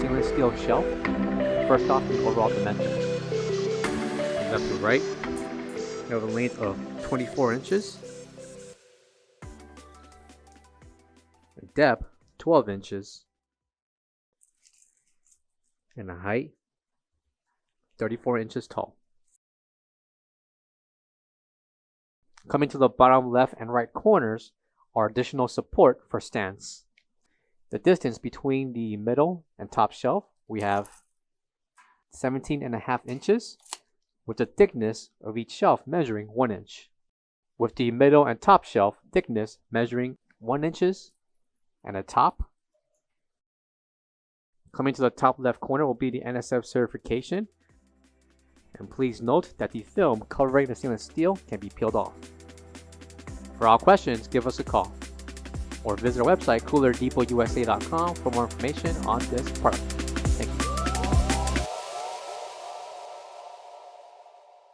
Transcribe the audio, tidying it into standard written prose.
stainless steel shelf. First off, the overall dimensions. From left to right, we have a length of 24 inches, a depth 12 inches, and a height 34 inches tall. Coming to the bottom left and right corners are additional support for stands. The distance between the middle and top shelf, we have 17.5 inches, with the thickness of each shelf measuring 1 inch, with the middle and top shelf thickness measuring 1 inches and a top. Coming to the top left corner will be the NSF certification, and please note that the film covering the stainless steel can be peeled off. For all questions, give us a call or visit our website coolerdepotUSA.com for more information on this product.